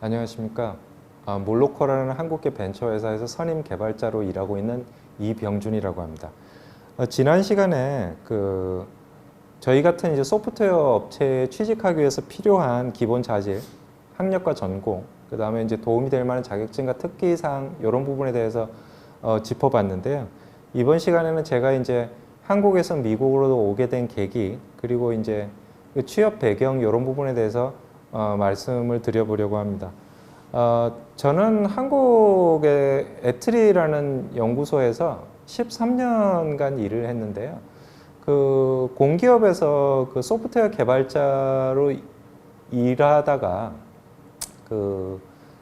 안녕하십니까. 몰로코라는 한국계 벤처회사에서 선임 개발자로 일하고 있는 이병준이라고 합니다. 지난 시간에 저희 같은 이제 소프트웨어 업체에 취직하기 위해서 필요한 기본 자질, 학력과 전공, 그 다음에 이제 도움이 될 만한 자격증과 특기사항 이런 부분에 대해서 짚어봤는데요. 이번 시간에는 제가 이제 한국에서 미국으로 오게 된 계기, 그리고 이제 그 취업 배경 이런 부분에 대해서 말씀을 드려보려고 합니다. 저는 한국의 애트리라는 연구소에서 13년간 일을 했는데요. 그 공기업에서 그 소프트웨어 개발자로 일하다가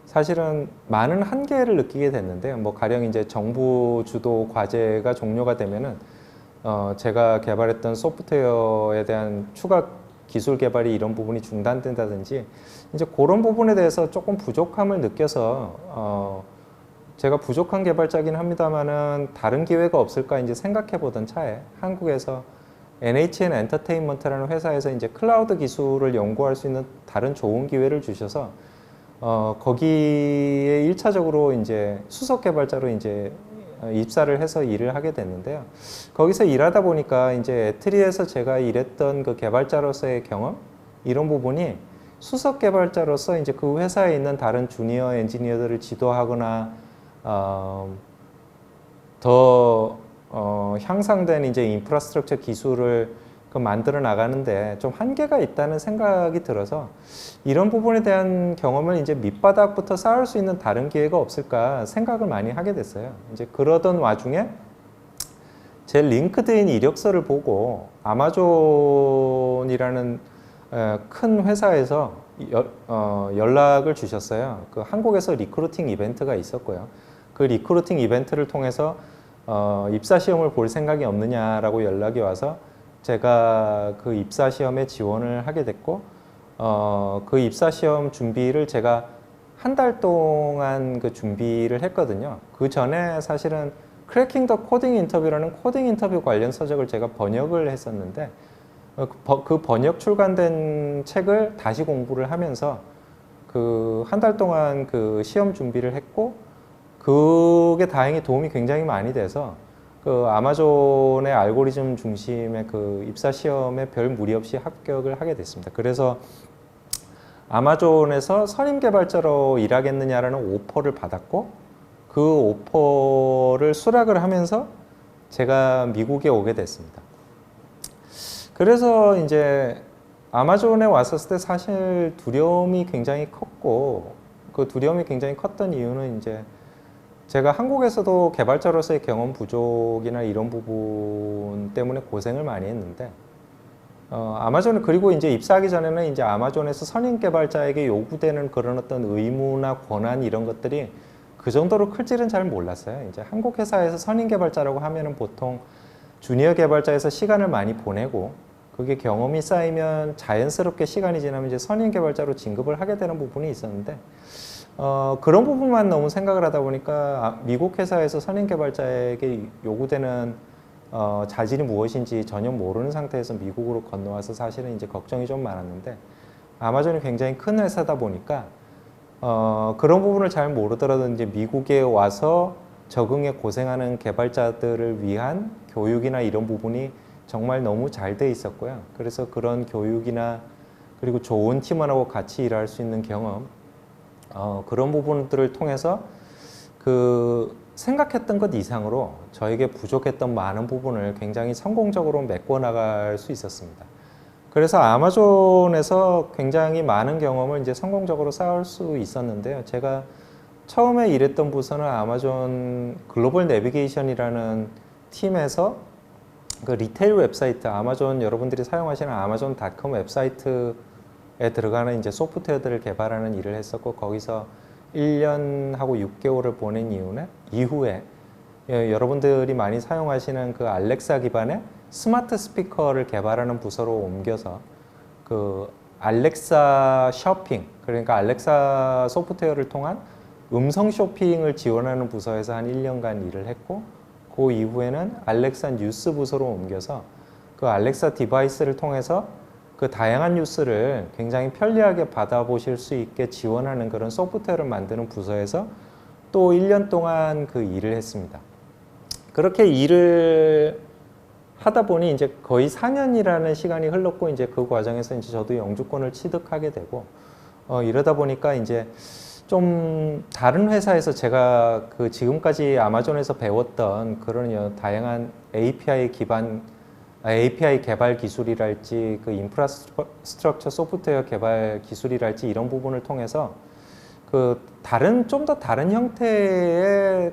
사실은 많은 한계를 느끼게 됐는데요. 뭐 가령 이제 정부 주도 과제가 종료가 되면은 제가 개발했던 소프트웨어에 대한 추가 기술 개발이 이런 부분이 중단된다든지 이제 그런 부분에 대해서 조금 부족함을 느껴서 제가 부족한 개발자긴 합니다만은 다른 기회가 없을까 이제 생각해 보던 차에 한국에서 NHN 엔터테인먼트라는 회사에서 이제 클라우드 기술을 연구할 수 있는 다른 좋은 기회를 주셔서 거기에 1차적으로 이제 수석 개발자로 이제 입사를 해서 일을 하게 됐는데요. 거기서 일하다 보니까 이제 애트리에서 제가 일했던 그 개발자로서의 경험 이런 부분이 수석 개발자로서 이제 그 회사에 있는 다른 주니어 엔지니어들을 지도하거나 더 향상된 이제 인프라스트럭처 기술을 만들어 나가는데 좀 한계가 있다는 생각이 들어서 이런 부분에 대한 경험을 이제 밑바닥부터 쌓을 수 있는 다른 기회가 없을까 생각을 많이 하게 됐어요. 이제 그러던 와중에 제 링크드인 이력서를 보고 아마존이라는 큰 회사에서 연락을 주셨어요. 그 한국에서 리크루팅 이벤트가 있었고요. 그 리크루팅 이벤트를 통해서 입사 시험을 볼 생각이 없느냐라고 연락이 와서 제가 그 입사 시험에 지원을 하게 됐고 그 입사 시험 준비를 제가 한 달 동안 그 준비를 했거든요. 그 전에 사실은 크래킹 더 코딩 인터뷰라는 코딩 인터뷰 관련 서적을 제가 번역을 했었는데 그 번역 출간된 책을 다시 공부를 하면서 그 한 달 동안 그 시험 준비를 했고 그게 다행히 도움이 굉장히 많이 돼서 그 아마존의 알고리즘 중심의 그 입사 시험에 별 무리 없이 합격을 하게 됐습니다. 그래서 아마존에서 선임 개발자로 일하겠느냐라는 오퍼를 받았고 그 오퍼를 수락을 하면서 제가 미국에 오게 됐습니다. 그래서 이제 아마존에 왔었을 때 사실 두려움이 굉장히 컸고 그 두려움이 굉장히 컸던 이유는 이제 제가 한국에서도 개발자로서의 경험 부족이나 이런 부분 때문에 고생을 많이 했는데 아마존은 그리고 이제 입사하기 전에는 이제 아마존에서 선임 개발자에게 요구되는 그런 어떤 의무나 권한 이런 것들이 그 정도로 클지는 잘 몰랐어요. 이제 한국 회사에서 선임 개발자라고 하면은 보통 주니어 개발자에서 시간을 많이 보내고 그게 경험이 쌓이면 자연스럽게 시간이 지나면 이제 선임 개발자로 진급을 하게 되는 부분이 있었는데 그런 부분만 너무 생각을 하다 보니까 미국 회사에서 선임 개발자에게 요구되는 자질이 무엇인지 전혀 모르는 상태에서 미국으로 건너와서 사실은 이제 걱정이 좀 많았는데 아마존이 굉장히 큰 회사다 보니까 그런 부분을 잘 모르더라도 이제 미국에 와서 적응에 고생하는 개발자들을 위한 교육이나 이런 부분이 정말 너무 잘 돼 있었고요. 그래서 그런 교육이나 그리고 좋은 팀원하고 같이 일할 수 있는 경험 그런 부분들을 통해서 그 생각했던 것 이상으로 저에게 부족했던 많은 부분을 굉장히 성공적으로 메꿔 나갈 수 있었습니다. 그래서 아마존에서 굉장히 많은 경험을 이제 성공적으로 쌓을 수 있었는데요. 제가 처음에 일했던 부서는 아마존 글로벌 내비게이션이라는 팀에서 그 리테일 웹사이트, 아마존 여러분들이 사용하시는 아마존.com 웹사이트 에 들어가는 이제 소프트웨어들을 개발하는 일을 했었고 거기서 1년하고 6개월을 보낸 이후에 여러분들이 많이 사용하시는 그 알렉사 기반의 스마트 스피커를 개발하는 부서로 옮겨서 그 알렉사 쇼핑 그러니까 알렉사 소프트웨어를 통한 음성 쇼핑을 지원하는 부서에서 한 1년간 일을 했고 그 이후에는 알렉사 뉴스 부서로 옮겨서 그 알렉사 디바이스를 통해서 그 다양한 뉴스를 굉장히 편리하게 받아보실 수 있게 지원하는 그런 소프트웨어를 만드는 부서에서 또 1년 동안 그 일을 했습니다. 그렇게 일을 하다 보니 이제 거의 4년이라는 시간이 흘렀고 이제 그 과정에서 이제 저도 영주권을 취득하게 되고 이러다 보니까 이제 좀 다른 회사에서 제가 그 지금까지 아마존에서 배웠던 그런 다양한 API 개발 기술이랄지 그 인프라스트럭처 소프트웨어 개발 기술이랄지 이런 부분을 통해서 그 좀 더 다른 형태의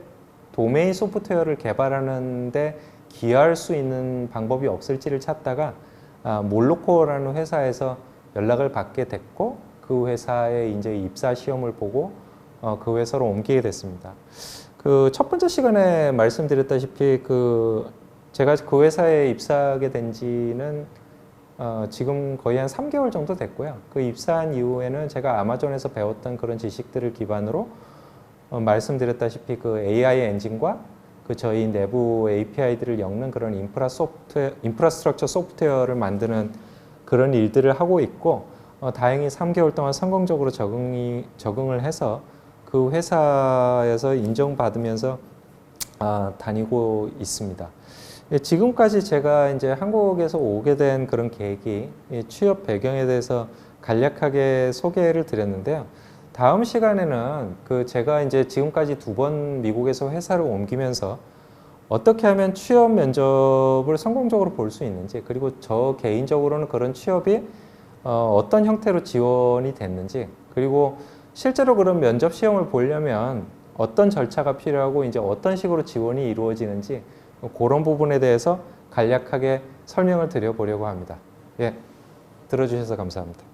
도메인 소프트웨어를 개발하는데 기여할 수 있는 방법이 없을지를 찾다가 몰로코라는 회사에서 연락을 받게 됐고 그 회사에 이제 입사 시험을 보고 그 회사로 옮기게 됐습니다. 그 첫 번째 시간에 말씀드렸다시피 제가 그 회사에 입사하게 된 지는 지금 거의 한 3개월 정도 됐고요. 그 입사한 이후에는 제가 아마존에서 배웠던 그런 지식들을 기반으로 말씀드렸다시피 그 AI 엔진과 그 저희 내부 API들을 엮는 그런 인프라스트럭처 소프트웨어를 만드는 그런 일들을 하고 있고 다행히 3개월 동안 성공적으로 적응을 해서 그 회사에서 인정받으면서 다니고 있습니다. 지금까지 제가 이제 한국에서 오게 된 그런 계기, 취업 배경에 대해서 간략하게 소개를 드렸는데요. 다음 시간에는 제가 이제 지금까지 2번 미국에서 회사를 옮기면서 어떻게 하면 취업 면접을 성공적으로 볼 수 있는지, 그리고 저 개인적으로는 그런 취업이 어떤 형태로 지원이 됐는지, 그리고 실제로 그런 면접 시험을 보려면 어떤 절차가 필요하고 이제 어떤 식으로 지원이 이루어지는지 그런 부분에 대해서 간략하게 설명을 드려보려고 합니다. 예, 들어주셔서 감사합니다.